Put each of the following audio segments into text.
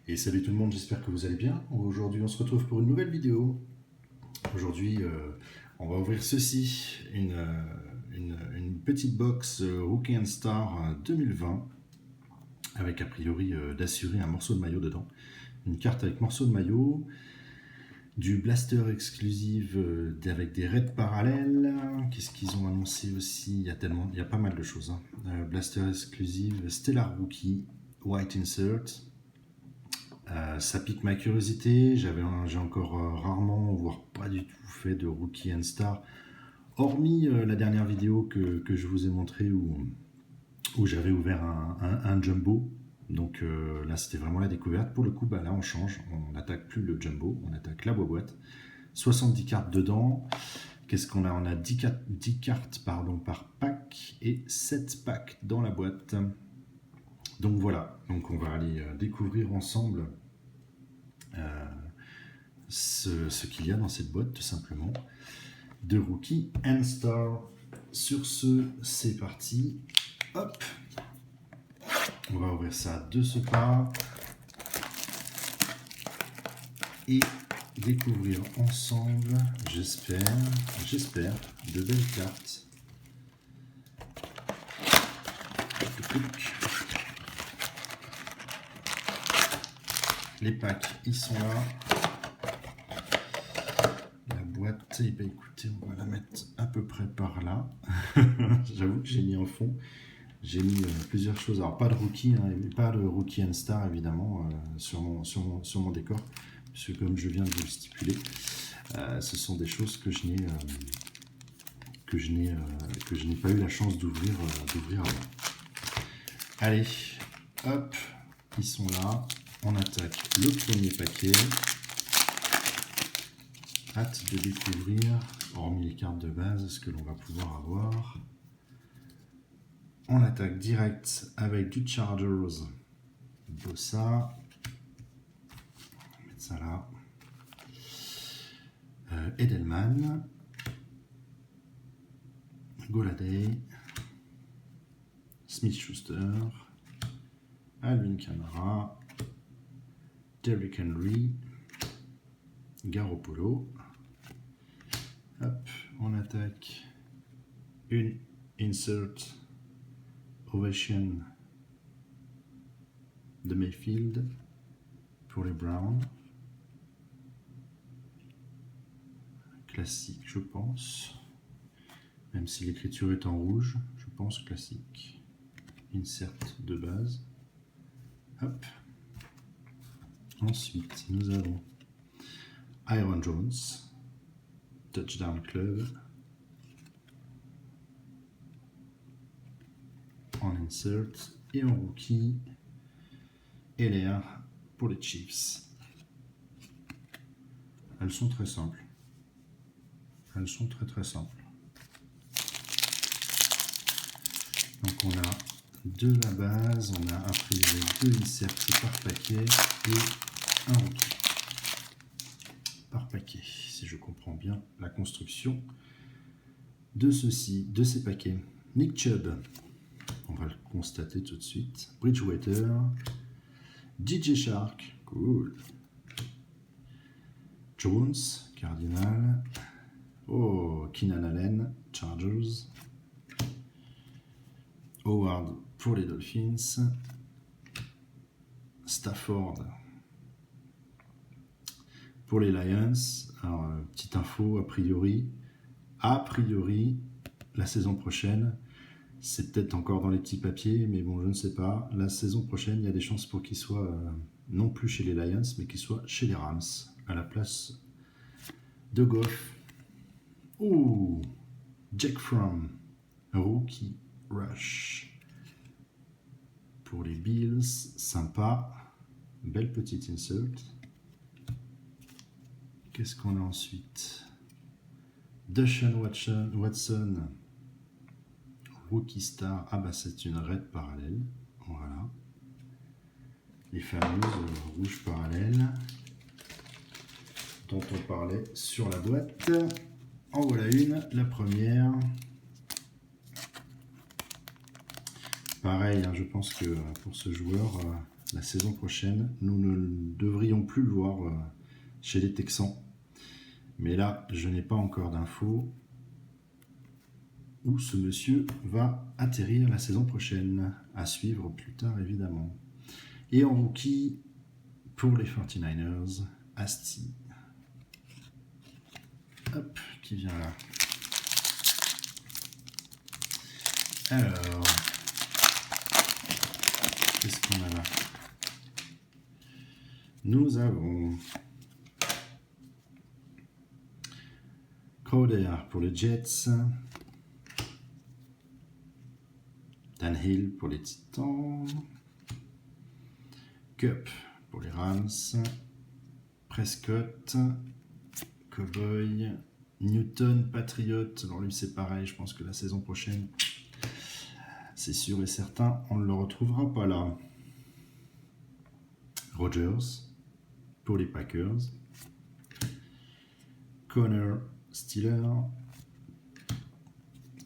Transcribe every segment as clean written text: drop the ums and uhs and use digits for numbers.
Et salut tout le monde, j'espère que vous allez bien. Aujourd'hui, on se retrouve pour une nouvelle vidéo. Aujourd'hui, on va ouvrir ceci, une petite box Rookie and Star 2020, avec a priori d'assurer un morceau de maillot dedans. Une carte avec morceau de maillot, du blaster exclusif avec des raids parallèles. Qu'est-ce qu'ils ont annoncé aussi? Il y a pas mal de choses. Blaster exclusif, Stellar Rookie, White Insert. Ça pique ma curiosité. J'ai encore rarement, voire pas du tout fait de Rookie and Star, hormis la dernière vidéo que je vous ai montré où j'avais ouvert un jumbo. Donc là, c'était vraiment la découverte. Pour le coup, là, on change. On n'attaque plus le jumbo, on attaque la boîte. 70 cartes dedans. Qu'est-ce qu'on a? On a 10 cartes par pack et 7 packs dans la boîte. Donc voilà, donc on va aller découvrir ensemble ce qu'il y a dans cette boîte, tout simplement, de Rookie and Star. Sur ce, c'est parti. Hop, on va ouvrir ça de ce pas et découvrir ensemble, j'espère, de belles cartes. Les packs, ils sont là. La boîte, eh bien, écoutez, on va la mettre à peu près par là. J'avoue que j'ai mis en fond. J'ai mis plusieurs choses. Alors, pas de Rookie, pas de Rookie and Star, évidemment, sur mon décor. Puisque, comme je viens de vous le stipuler, ce sont des choses que je n'ai pas eu la chance d'ouvrir avant. Allez, hop, ils sont là. On attaque le premier paquet. Hâte de découvrir, hormis les cartes de base, ce que l'on va pouvoir avoir. On attaque direct avec du Chargers. Bossa. On va mettre ça là. Edelman. Goladay. Smith-Schuster. Alvin Kamara. Derrick Henry. Garoppolo. Hop, on attaque une insert ovation de Mayfield pour les Browns. Classique, je pense. Même si l'écriture est en rouge, je pense classique. Insert de base. Hop. Ensuite, nous avons Aaron Jones, Touchdown Club, en insert et en rookie, LR pour les Chiefs. Elles sont très simples. Elles sont très simples. Donc on a de la base, on a a priori 2 inserts par paquet et un rookie par paquet, si je comprends bien la construction de ces paquets. Nick Chubb, on va le constater tout de suite. Bridgewater, DJ Shark, cool. Jones, Cardinal. Oh, Keenan Allen, Chargers. Howard pour les Dolphins. Stafford pour les Lions. Alors, petite info, a priori, la saison prochaine, c'est peut-être encore dans les petits papiers, mais bon, je ne sais pas. La saison prochaine, il y a des chances pour qu'il soit non plus chez les Lions, mais qu'il soit chez les Rams, à la place de Goff. Ouh, Jack Fromm, Rookie Rush. Pour les Bills, sympa. Belle petite insert. Qu'est-ce qu'on a ensuite? Deshaun Watson, Rookie Star. Ah bah c'est une raid parallèle. Voilà. Les fameuses rouges parallèles dont on parlait sur la boîte. En voilà une, la première. Pareil, je pense que pour ce joueur, la saison prochaine. Nous ne devrions plus le voir chez les Texans. Mais là, je n'ai pas encore d'infos où ce monsieur va atterrir la saison prochaine. À suivre plus tard, évidemment. Et en rookie, pour les 49ers, Asti. Hop, qui vient là. Alors, qu'est-ce qu'on a là? Nous avons Crowder pour les Jets, Dan Hill pour les Titans, Cup pour les Rams, Prescott, Cowboy, Newton, Patriot. Alors lui c'est pareil, je pense que la saison prochaine, c'est sûr et certain, on ne le retrouvera pas là. Rodgers pour les Packers, Connor, Steeler.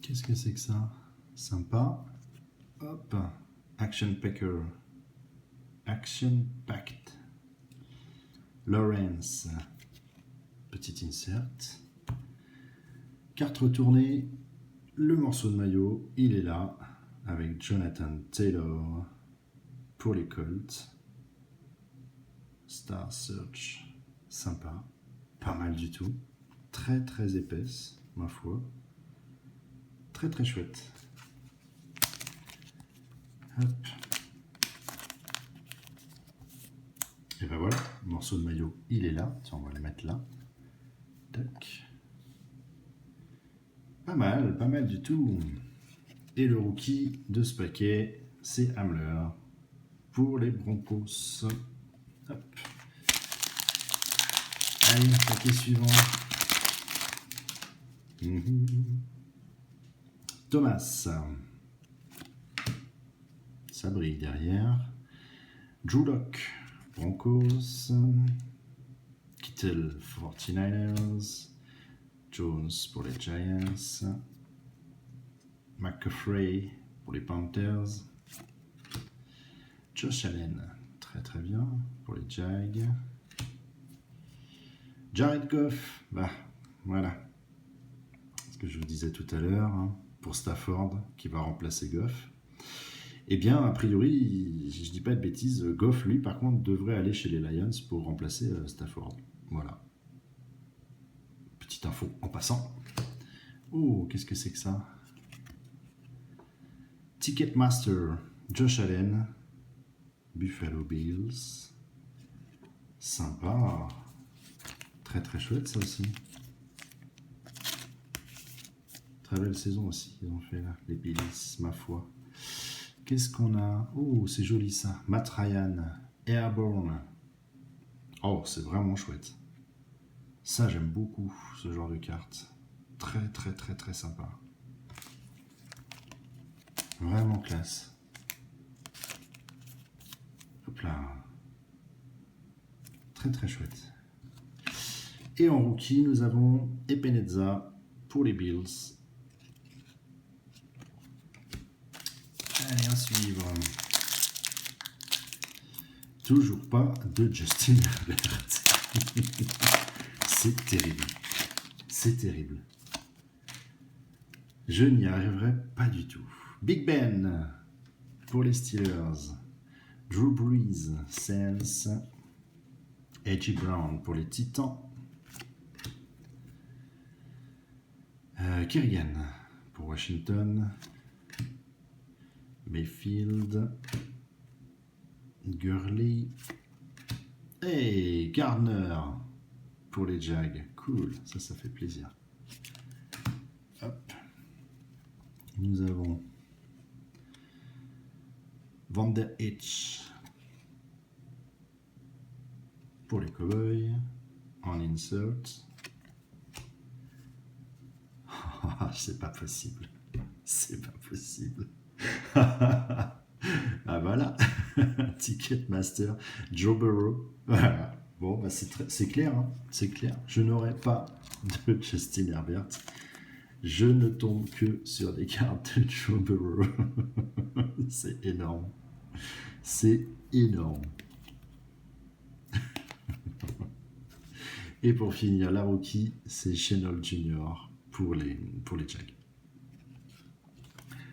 Qu'est-ce que c'est que ça? Sympa. Hop, Action Packer, Action Pact, Lawrence, petit insert, carte retournée, le morceau de maillot, il est là, avec Jonathan Taylor pour les Colts, Star Search, sympa, pas mal du tout, très très épaisse, ma foi, très très chouette. Hop. Et ben voilà, le morceau de maillot, il est là. Tiens, on va le mettre là. Tac. Pas mal du tout. Et le rookie de ce paquet, c'est Hamler pour les Broncos. Hop. Allez, paquet suivant. Thomas. Ça brille derrière. Drew Lock, Broncos. Kittle, 49ers. Jones pour les Giants. McCaffrey pour les Panthers. Josh Allen, très très bien pour les Jags. Jared Goff, bah voilà. Ce que je vous disais tout à l'heure, hein, pour Stafford qui va remplacer Goff. Eh bien, a priori, je dis pas de bêtises, Goff, lui, par contre, devrait aller chez les Lions pour remplacer Stafford. Voilà. Petite info en passant. Oh, qu'est-ce que c'est que ça? Ticketmaster, Josh Allen, Buffalo Bills. Sympa. Très très chouette ça aussi. Très belle saison aussi, ils ont fait là, les Bills, ma foi. Qu'est-ce qu'on a? Oh, c'est joli ça. Matt Ryan, Airborne. Oh, c'est vraiment chouette. Ça, j'aime beaucoup ce genre de carte. Très, très, très, très sympa. Vraiment classe. Hop là. Très, très chouette. Et en rookie, nous avons Epeneza pour les Bills. Allez, à suivre. Toujours pas de Justin Herbert. C'est terrible. C'est terrible. Je n'y arriverai pas du tout. Big Ben pour les Steelers. Drew Brees, Saints. A.J. Brown pour les Titans. Kerrigan pour Washington. Mayfield. Gurley. Et Gardner pour les Jags. Cool, ça fait plaisir. Hop. Nous avons Van Der Hitch pour les Cowboys en insert. C'est pas possible. C'est pas possible. Ah voilà. Ticketmaster, Joe Burrow. Voilà. Bon, bah c'est clair, hein. C'est clair. Je n'aurai pas de Justin Herbert. Je ne tombe que sur des cartes de Joe Burrow. C'est énorme. C'est énorme. Et pour finir, la rookie, c'est Chenol Junior pour les Jags.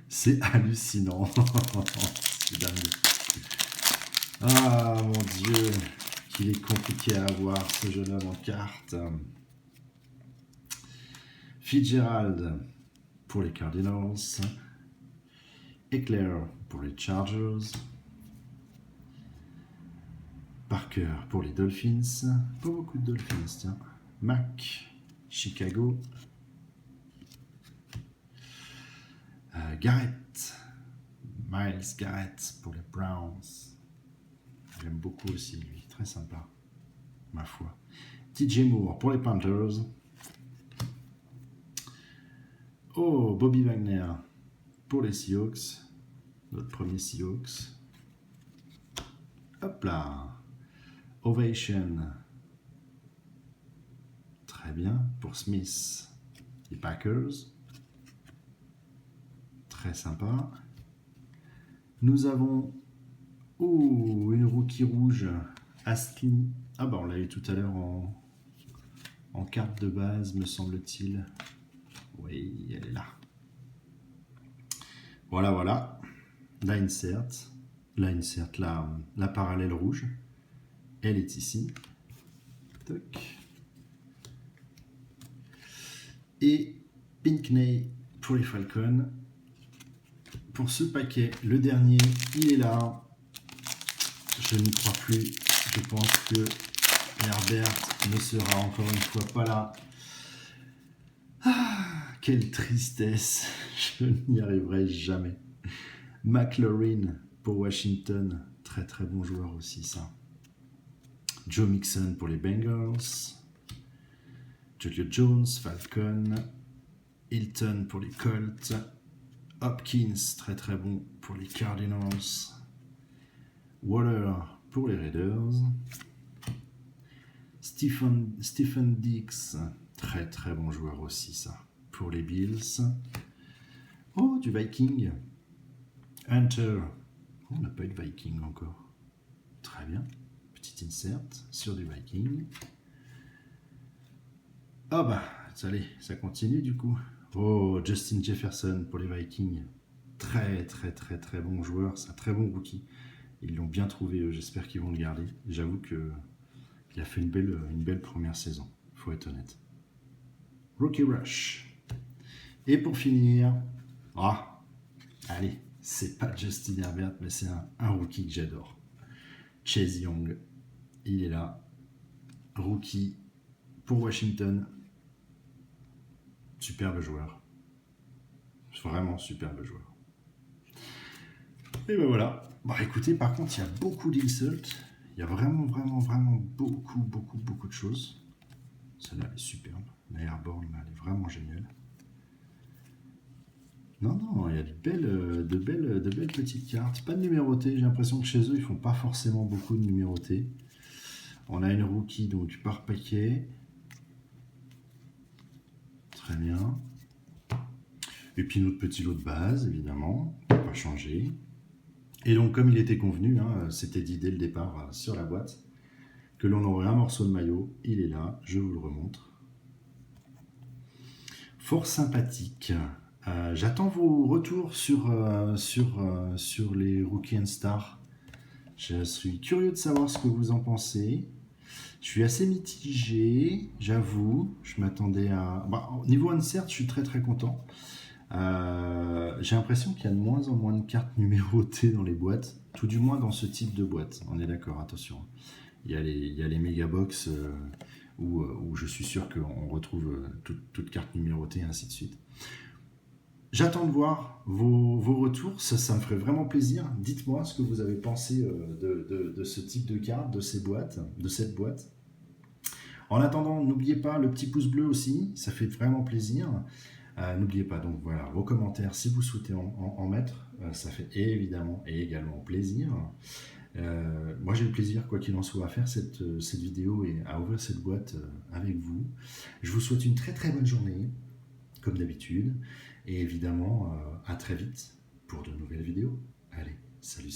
C'est hallucinant. C'est dingue. Ah mon Dieu, qu'il est compliqué à avoir ce jeune homme en carte. Fitzgerald pour les Cardinals. Eclair pour les Chargers. Parker pour les Dolphins. Pas beaucoup de Dolphins, tiens. Mac, Chicago. Garrett. Miles Garrett pour les Browns. J'aime beaucoup aussi, lui. Très sympa, ma foi. TJ Moore pour les Panthers. Oh, Bobby Wagner pour les Seahawks. Notre premier Seahawks. Hop là. Ovation. Très bien. Pour Smith. Les Packers. Très sympa. Nous avons une rookie rouge. Astley. Ah bah on l'a eu tout à l'heure en carte de base, me semble-t-il. Oui, elle est là. Voilà, voilà. La insert. La parallèle rouge. Elle est ici. Toc. Et Pinkney pour les Falcons. Pour ce paquet, le dernier, il est là. Je n'y crois plus. Je pense que Herbert ne sera encore une fois pas là. Ah, quelle tristesse. Je n'y arriverai jamais. McLaurin pour Washington. Très très bon joueur aussi ça. Joe Mixon pour les Bengals. Julio Jones, Falcon. Hilton pour les Colts. Hopkins, très très bon pour les Cardinals. Waller pour les Raiders. Stephen Dix, très très bon joueur aussi ça, pour les Bills. Oh, du Viking. Hunter. Oh, on n'a pas eu de Viking encore. Très bien. Petite insert sur du Viking. Ah bah, allez, ça continue du coup. Oh, Justin Jefferson pour les Vikings. Très très très très bon joueur, c'est un très bon rookie. Ils l'ont bien trouvé, j'espère qu'ils vont le garder. J'avoue qu'il a fait une belle première saison, faut être honnête. Rookie Rush. Et pour finir, allez, c'est pas Justin Herbert, mais c'est un rookie que j'adore. Chase Young, il est là. Rookie pour Washington. Superbe joueur. Vraiment superbe joueur. Et ben voilà. Bon, écoutez, par contre, il y a beaucoup d'insults. Il y a vraiment beaucoup de choses. Celle-là, elle est superbe. La Airborne, là, elle est vraiment géniale. Non, il y a de belles petites cartes. Pas de numérotées. J'ai l'impression que chez eux, ils font pas forcément beaucoup de numérotées. On a une rookie, donc, par paquet. Très bien. Et puis notre petit lot de base, évidemment. On va pas changer. Et donc, comme il était convenu, c'était dit dès le départ sur la boîte, que l'on aurait un morceau de maillot. Il est là, je vous le remontre. Fort sympathique. J'attends vos retours sur les Rookie and Star. Je suis curieux de savoir ce que vous en pensez. Je suis assez mitigé, j'avoue. Je m'attendais à... au niveau insert, je suis très très content. J'ai l'impression qu'il y a de moins en moins de cartes numérotées dans les boîtes, tout du moins dans ce type de boîte. On est d'accord, attention. Il y a les méga box où je suis sûr qu'on retrouve toutes cartes numérotées et ainsi de suite. J'attends de voir vos retours, ça me ferait vraiment plaisir. Dites-moi ce que vous avez pensé de ce type de carte, de cette boîte. En attendant, n'oubliez pas le petit pouce bleu aussi, ça fait vraiment plaisir. N'oubliez pas donc voilà vos commentaires si vous souhaitez en mettre, ça fait évidemment et également plaisir. Moi j'ai le plaisir quoi qu'il en soit à faire cette vidéo et à ouvrir cette boîte avec vous. Je vous souhaite une très très bonne journée comme d'habitude et évidemment à très vite pour de nouvelles vidéos. Allez, salut.